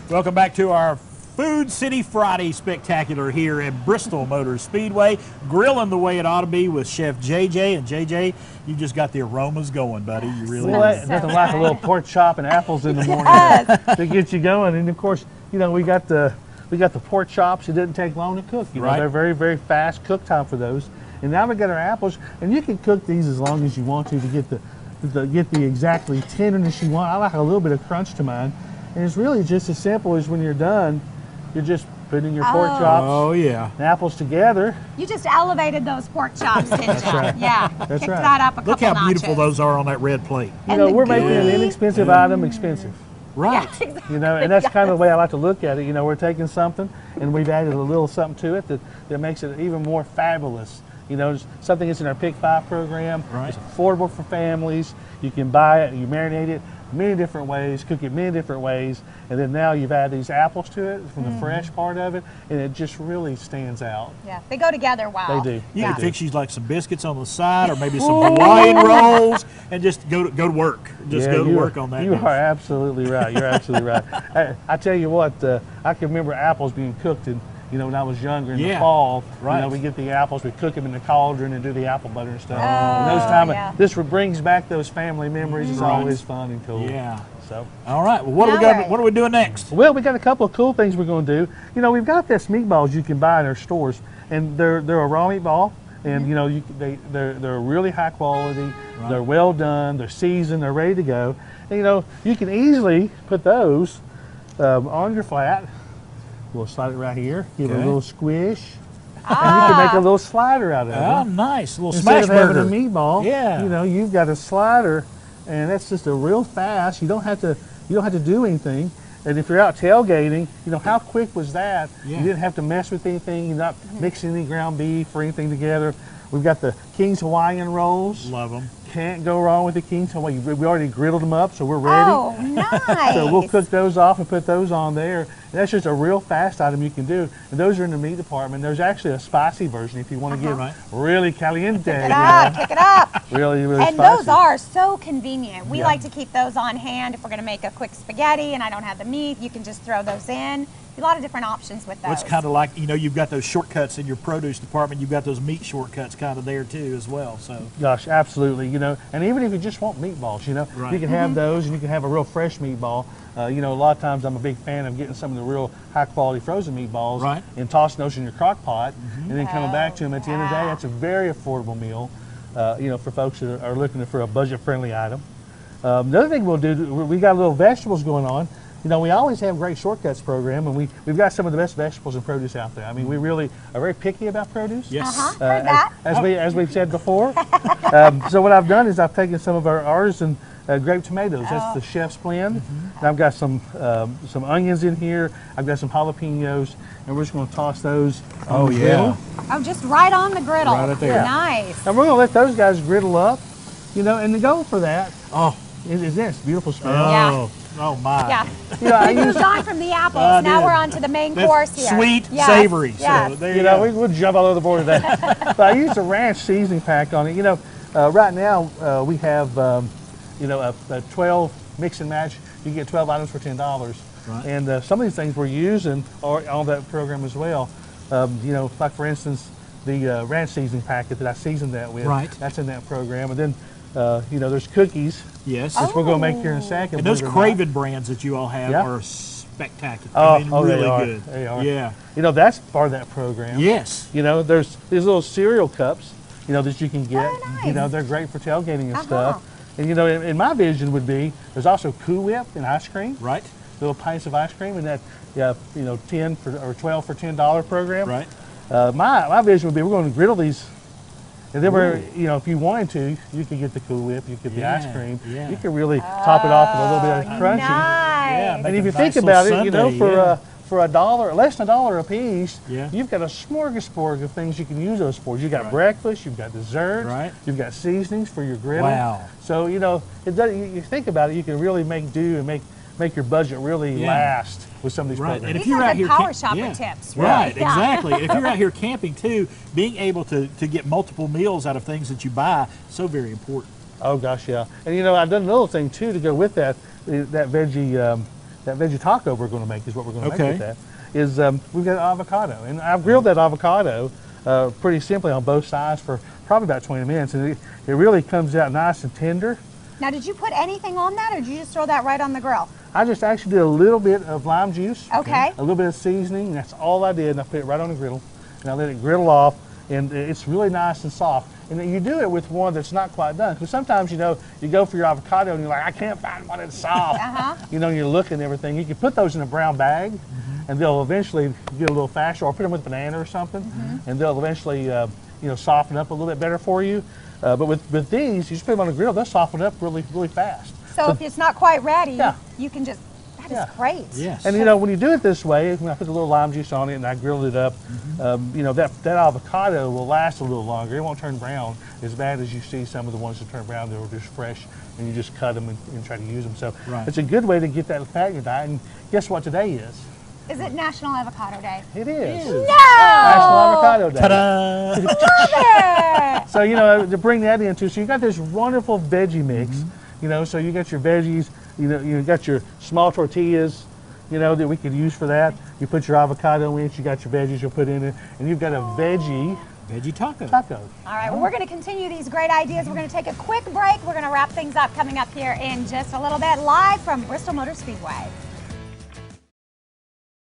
Welcome back to our Food City Friday Spectacular here at Bristol Motor Speedway. Grilling the way it ought to be with Chef JJ. And JJ, you just got the aromas going, buddy. You really well, do. nothing like a little pork chop and apples in the morning to get you going. And of course, you know, we got the pork chops. It didn't take long to cook. You know, they're very, very fast cook time for those. And now we got our apples, and you can cook these as long as you want to get the exactly tenderness you want. I like a little bit of crunch to mine. And it's really just as simple as when you're done, you're just putting your pork chops and apples together. You just elevated those pork chops, didn't you? That's right. Yeah, That's kicked right. that up a couple Look how notches. beautiful those are on that red plate. You know, we're making an inexpensive item expensive. Right. Yeah, exactly. You know, and that's kind of the way I like to look at it. You know, we're taking something and we've added a little something to it that makes it even more fabulous. You know, it's something that's in our Pick 5 program. Right. It's affordable for families. You can buy it, you marinate it many different ways, cook it many different ways, and then now you've added these apples to it from the fresh part of it, and it just really stands out. Yeah, they go together well. They do. You can fix you like some biscuits on the side, or maybe some Hawaiian rolls, and just go to work. Just go to work on that. You are absolutely right. You're absolutely right. I tell you what, I can remember apples being cooked in, you know, when I was younger in the fall. Right. You know, we get the apples, we cook them in the cauldron and do the apple butter and stuff. Oh, and those time, yeah. this brings back those family memories. It's always fun and cool. Yeah. So. All right. Well, what are we doing next? Well, we got a couple of cool things we're going to do. You know, we've got this meatballs you can buy in our stores, and they're a raw meatball, and you know they're really high quality. Right. They're well done. They're seasoned. They're ready to go. And, you know, you can easily put those on your flat. We'll slide it right here. Give it a little squish. And you can make a little slider out of it. Oh, nice. A little Instead smash of having burger. a meatball, Yeah. you know, you've got a slider, and that's just a real fast. You don't have to do anything. And if you're out tailgating, you know, how quick was that? Yeah. You didn't have to mess with anything. You're not mixing any ground beef or anything together. We've got the King's Hawaiian rolls. Love them. Can't go wrong with the King's Hawaiian. We already griddled them up, so we're ready. Oh, nice. So we'll cook those off and put those on there. And that's just a real fast item you can do. And those are in the meat department. There's actually a spicy version if you want to get really caliente. Kick it up, kick it up. Really, really And spicy. those are so convenient. We like to keep those on hand if we're going to make a quick spaghetti and I don't have the meat. You can just throw those in. A lot of different options with those. Well, it's kind of like, you know, you've got those shortcuts in your produce department. You've got those meat shortcuts kind of there too as well. So. Gosh, absolutely. You know, and even if you just want meatballs, you know, you can have those, and you can have a real fresh meatball. You know, a lot of times I'm a big fan of getting some of the real high quality frozen meatballs and tossing those in your crock pot, and then coming back to them at the end of the day. That's a very affordable meal, you know, for folks that are looking for a budget friendly item. The other thing we'll do, we got a little vegetables going on. You know, we always have a great shortcuts program, and we've got some of the best vegetables and produce out there. I mean, we really are very picky about produce. Yes. Heard that. As we've said before. So what I've done is I've taken some of our artisan grape tomatoes. That's the chef's blend. And I've got some onions in here. I've got some jalapenos, and we're just going to toss those on the griddle. Oh, just right on the griddle. Right up there. Nice. And we're going to let those guys griddle up, you know, and the goal for that Oh. is this beautiful smell. Oh. Oh my. Yeah. You know, We moved on from the apples. Now we're on to the main course here. Sweet, Yes. savory. Yes. So there You know, we'll jump all over the board today. But I used a ranch seasoning pack on it. You know, right now we have, you know, a 12 mix and match. You get 12 items for $10. Right. And some of these things we're using are on that program as well. You know, like for instance, the ranch seasoning packet that I seasoned that with. Right. That's in that program. And then, you know, there's cookies. Yes. Which we're going to make here in a second. And those believe it or not. Craven brands that you all have are spectacular. Oh, I mean, really they are. good. They are. Yeah. You know, that's part of that program. Yes. You know, there's these little cereal cups, you know, that you can get. Oh, nice. You know, they're great for tailgating and stuff. And, you know, in my vision would be, there's also Cool Whip and ice cream. Right. Little pints of ice cream in that, you know, 10 or 12 for $10 program. Right. My vision would be we're going to griddle these. And then we're, you know, if you wanted to, you could get the Cool Whip, you could get the ice cream. Yeah. You could really top it off with a little bit of crunchy. Nice. Yeah, And if you think about it, you know, for $1, less than $1 a piece, you've got a smorgasbord of things you can use those for. You've got breakfast, you've got desserts, you've got seasonings for your griddle. Wow. So, you know, you think about it, you can really make do and make your budget really last with some of these programs. And if These you're are out good here power shopper tips. Right, Yeah. exactly. If you're out here camping too, being able to get multiple meals out of things that you buy, so very important. Oh gosh, yeah. And you know, I've done another thing too to go with that veggie that veggie taco we're going to make is what we're going to make with that. Is we've got avocado, and I've grilled that avocado pretty simply on both sides for probably about 20 minutes, and it really comes out nice and tender. Now, did you put anything on that, or did you just throw that right on the grill? I just actually did a little bit of lime juice, okay, a little bit of seasoning, and that's all I did, and I put it right on the griddle, and I let it griddle off, and it's really nice and soft. And you do it with one that's not quite done, because sometimes, you know, you go for your avocado and you're like, I can't find one that's soft. You know, you're looking and everything. You can put those in a brown bag, and they'll eventually get a little faster, or put them with banana or something, and they'll eventually, you know, soften up a little bit better for you. But with these, you just put them on the grill, they'll soften up really, really fast. So if it's not quite ready, you can just, that is great. Yes. And you know, when you do it this way, when I put a little lime juice on it and I grilled it up, you know, that avocado will last a little longer. It won't turn brown as bad as you see some of the ones that turn brown. They were just fresh, and you just cut them and try to use them. So it's a good way to get that fat in your diet. And guess what today is? Is it National Avocado Day? It is. No! National Avocado Day. Ta-da! Love it! So, you know, to bring that into, so you got this wonderful veggie mix, you know, so you got your veggies, you got your small tortillas, you know, that we could use for that. You put your avocado in it, you got your veggies you'll put in it, and you've got a veggie taco. All right, well, we're going to continue these great ideas. We're going to take a quick break. We're going to wrap things up coming up here in just a little bit, live from Bristol Motor Speedway.